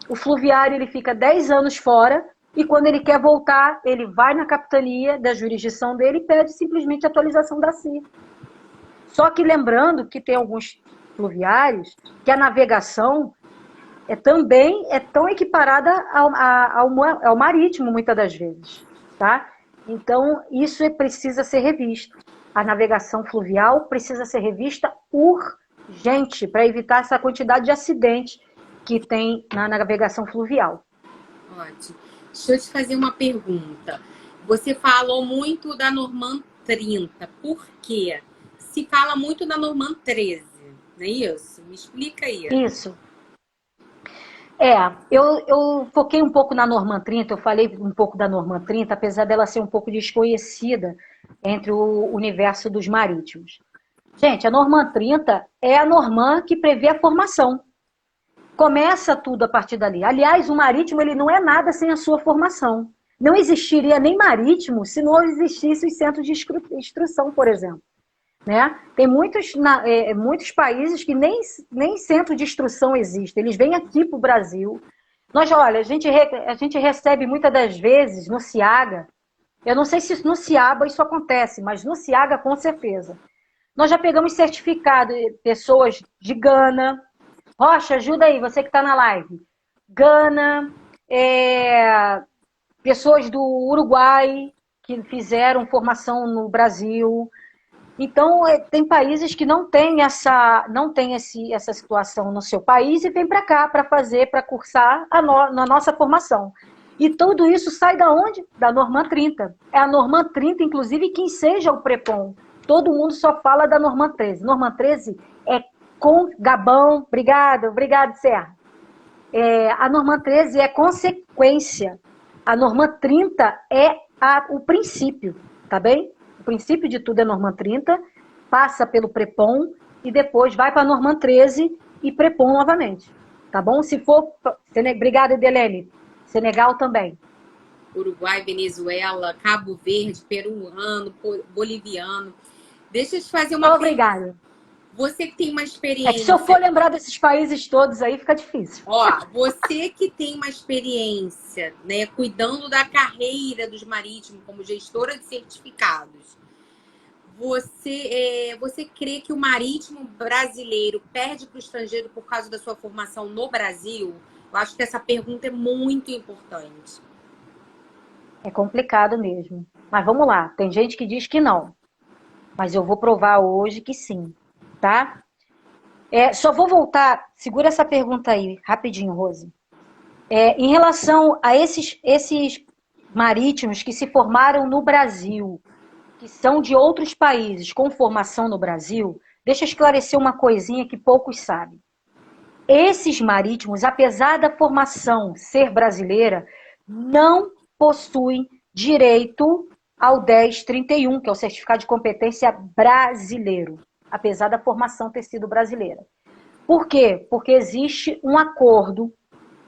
O fluviário ele fica 10 anos fora e quando ele quer voltar, ele vai na capitania da jurisdição dele e pede simplesmente a atualização da CIA. Só que lembrando que tem alguns fluviários que a navegação também é tão equiparada ao marítimo, muitas das vezes, tá? Então, isso precisa ser revisto. A navegação fluvial precisa ser revista urgente para evitar essa quantidade de acidentes que tem na navegação fluvial. Ótimo. Deixa eu te fazer uma pergunta. Você falou muito da Norman 30. Por quê? Se fala muito da Norman 13, não é isso? Me explica aí. Isso. Eu foquei um pouco na Norman 30, eu falei um pouco da Norman 30, apesar dela ser um pouco desconhecida entre o universo dos marítimos. Gente, a Norman 30 é a Norman que prevê a formação. Começa tudo a partir dali. Aliás, o marítimo ele não é nada sem a sua formação. Não existiria nem marítimo se não existisse os centros de instrução, por exemplo. Né? Tem muitos países que nem centro de instrução existe. Eles vêm aqui para o Brasil. Olha, a gente recebe muitas das vezes no CIAGA, eu não sei se no CIABA isso acontece, mas no CIAGA com certeza. Nós já pegamos certificado de pessoas de Gana. Rocha, ajuda aí, você que está na live. Gana, pessoas do Uruguai que fizeram formação no Brasil. Então, tem países que não têm essa situação no seu país e vem para cá para cursar na nossa formação. E tudo isso sai da onde? Da Norman 30. É a Norman 30, inclusive, quem seja o Prepom. Todo mundo só fala da Norman 13. Norman 13 é com Gabão. Obrigado, Serra. A Norman 13 é consequência. A Norman 30 é o princípio, tá bem? O princípio de tudo é Norman 30, passa pelo Prepom e depois vai para a Norman 13 e Prepom novamente. Tá bom? Se for... Obrigada, Edelene. Senegal também. Uruguai, Venezuela, Cabo Verde, peruano, boliviano. Deixa eu te fazer uma pergunta. Obrigada. Você que tem uma experiência... É que se eu for lembrar desses países todos aí, fica difícil. Você que tem uma experiência, né, cuidando da carreira dos marítimos como gestora de certificados, você crê que o marítimo brasileiro perde para o estrangeiro por causa da sua formação no Brasil? Eu acho que essa pergunta é muito importante. É complicado mesmo. Mas vamos lá, tem gente que diz que não. Mas eu vou provar hoje que sim. Tá? Só vou voltar, segura essa pergunta aí, rapidinho, Rose. Em relação a esses marítimos que se formaram no Brasil, que são de outros países com formação no Brasil, deixa eu esclarecer uma coisinha que poucos sabem. Esses marítimos, apesar da formação ser brasileira, não possuem direito ao 1031, que é o certificado de competência brasileiro, apesar da formação ter sido brasileira. Por quê? Porque existe um acordo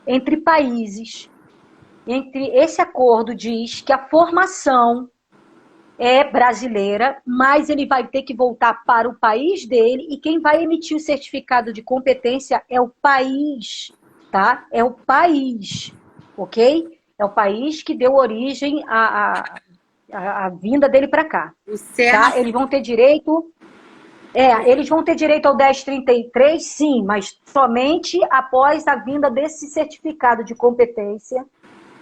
entre países. Esse acordo diz que a formação é brasileira, mas ele vai ter que voltar para o país dele e quem vai emitir o certificado de competência é o país, tá? É o país, ok? É o país que deu origem à vinda dele para cá. Tá? Eles vão ter direito... eles vão ter direito ao 1033, sim, mas somente após a vinda desse certificado de competência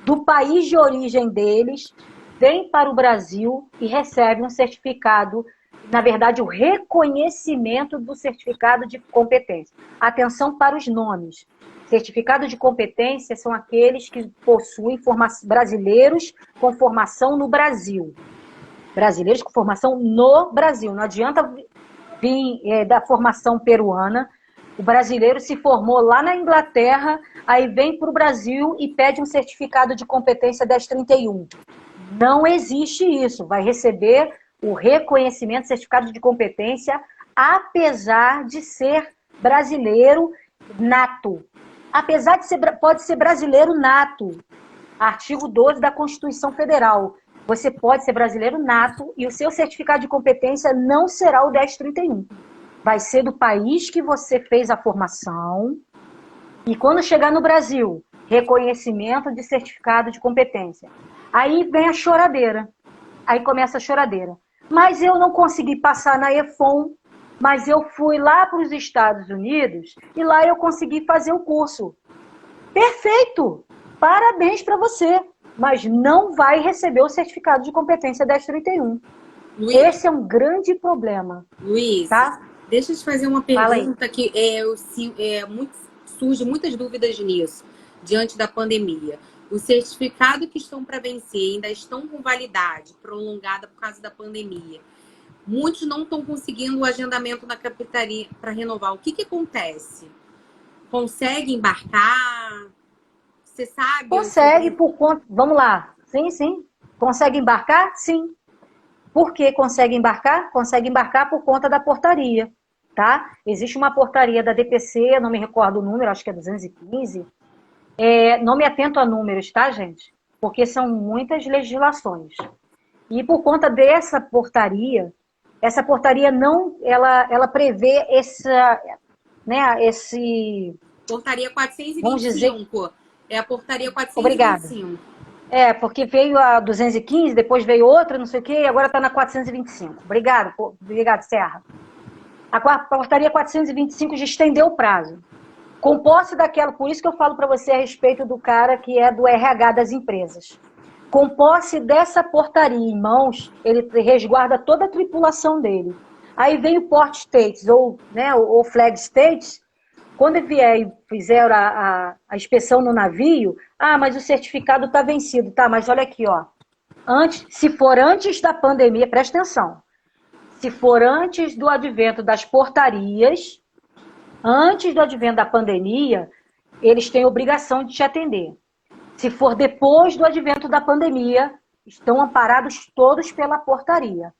do país de origem deles, vem para o Brasil e recebe um certificado, na verdade, o reconhecimento do certificado de competência. Atenção para os nomes. Certificado de competência são aqueles que possuem brasileiros com formação no Brasil. Brasileiros com formação no Brasil. Não adianta vir da formação peruana. O brasileiro se formou lá na Inglaterra, aí vem para o Brasil e pede um certificado de competência 1031. Não existe isso. Vai receber o reconhecimento, certificado de competência, apesar de ser brasileiro nato. Apesar de pode ser brasileiro nato. Artigo 12 da Constituição Federal. Você pode ser brasileiro nato e o seu certificado de competência não será o 1031. Vai ser do país que você fez a formação. E quando chegar no Brasil, reconhecimento de certificado de competência. Aí vem a choradeira. Aí começa a choradeira. Mas eu não consegui passar na EFON, mas eu fui lá para os Estados Unidos e lá eu consegui fazer o curso. Perfeito! Parabéns para você! Mas não vai receber o certificado de competência 1031. Luiz, esse é um grande problema. Luiz, tá? Deixa eu te fazer uma pergunta que surge muitas dúvidas nisso, diante da pandemia. Os certificados que estão para vencer ainda estão com validade prolongada por causa da pandemia. Muitos não estão conseguindo o agendamento na capitaria para renovar. O que acontece? Consegue embarcar? Você sabe? Consegue por conta... Vamos lá. Sim. Consegue embarcar? Sim. Por que consegue embarcar? Consegue embarcar por conta da portaria, tá? Existe uma portaria da DPC, não me recordo o número, acho que é 215. Não me atento a números, tá, gente? porque são muitas legislações. E por conta dessa portaria não, ela prevê esse, Portaria vamos dizer, 425. É a portaria obrigada. 425. Porque veio a 215, depois veio outra, não sei o quê, e agora está na 425. Obrigado, Serra. A portaria 425 já estendeu o prazo. Com posse daquela, por isso que eu falo para você a respeito do cara que é do RH das empresas. Com posse dessa portaria em mãos, ele resguarda toda a tripulação dele. Aí vem o Port States, ou Flag States, quando vier e fizer a inspeção no navio, mas o certificado está vencido. Tá, mas olha aqui, ó. Se for antes da pandemia, presta atenção. Se for antes do advento das portarias, antes do advento da pandemia, eles têm obrigação de te atender. Se for depois do advento da pandemia, estão amparados todos pela portaria.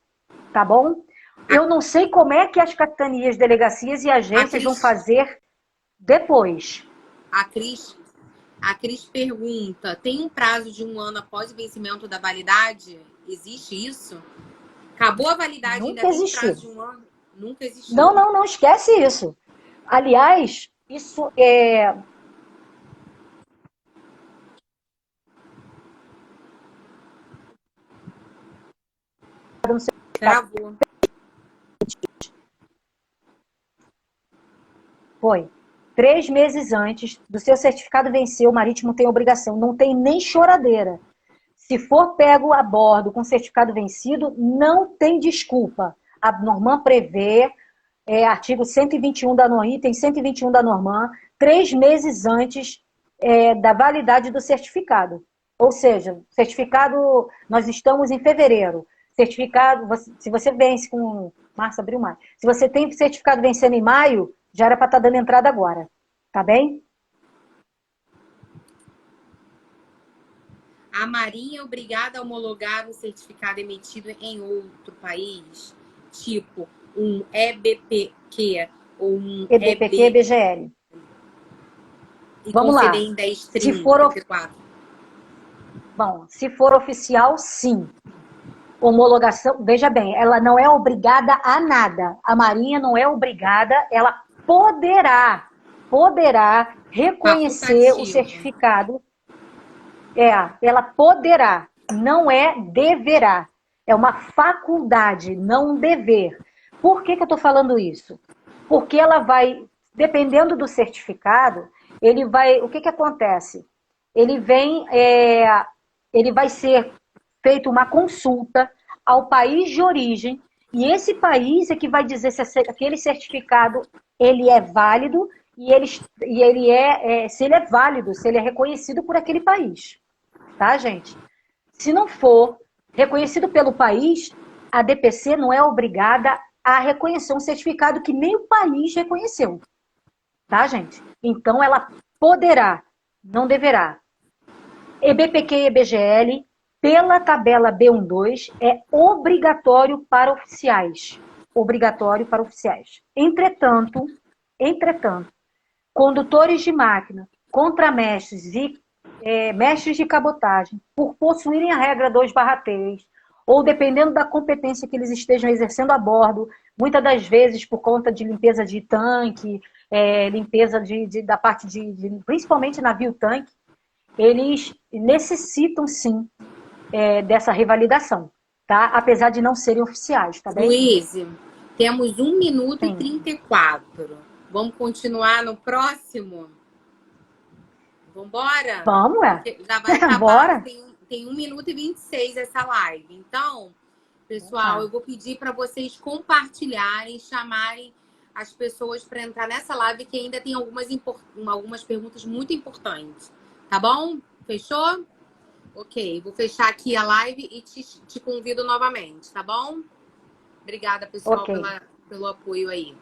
Tá bom? Eu não sei como é que as capitanias, delegacias e agências vão fazer depois. A Cris pergunta, tem um prazo de 1 ano após o vencimento da validade? Existe isso? Acabou a validade, Nunca ainda existiu. tem prazo de 1 ano? Nunca existiu. Não esquece isso. Aliás, isso é... Travou. Foi. 3 meses antes do seu certificado vencer, o marítimo tem obrigação. Não tem nem choradeira. Se for pego a bordo com certificado vencido, não tem desculpa. A Norman prevê, artigo 121 da Norman, item 121 da Norman, 3 meses antes da validade do certificado. Ou seja, certificado, nós estamos em fevereiro. Certificado, se você vence com março, abril, maio. Se você tem certificado vencendo em maio, já era para estar dando entrada agora. Tá bem? A Marinha é obrigada a homologar um certificado emitido em outro país? Tipo, um EBPQ ou um EBPQ, BGL. E Vamos lá. conceder em 10, 30, se for 34. Bom, se for oficial, sim. Homologação, veja bem, ela não é obrigada a nada. A Marinha não é obrigada, ela poderá reconhecer o certificado. Ela poderá, não é deverá. É uma faculdade, não um dever. Por que eu estou falando isso? Porque ela vai, dependendo do certificado, ele vai, o que acontece? Ele vai ser feito uma consulta ao país de origem, e esse país é que vai dizer se aquele certificado ele é válido se ele é válido, se ele é reconhecido por aquele país. Tá, gente? Se não for reconhecido pelo país, a DPC não é obrigada a reconhecer um certificado que nem o país reconheceu. Tá, gente? Então ela poderá, não deverá. EBPQ e EBGL, pela tabela B12, é obrigatório para oficiais. Obrigatório para oficiais. Entretanto, condutores de máquina, contramestres e mestres de cabotagem, por possuírem a regra 2/3, ou dependendo da competência que eles estejam exercendo a bordo, muitas das vezes por conta de limpeza de tanque, limpeza da parte principalmente navio-tanque, eles necessitam sim dessa revalidação, tá? Apesar de não serem oficiais, tá bem? Luiz, temos 1 minuto Sim. e 34. Vamos continuar no próximo? Vambora? Vamos, Já vai acabar. Bora. Tem 1 minuto e 26 essa live. Então, pessoal, eu vou pedir para vocês compartilharem, chamarem as pessoas para entrar nessa live, que ainda tem algumas perguntas muito importantes. Tá bom? Fechou? Ok, vou fechar aqui a live e te convido novamente, tá bom? Obrigada, pessoal, Okay. pelo apoio aí.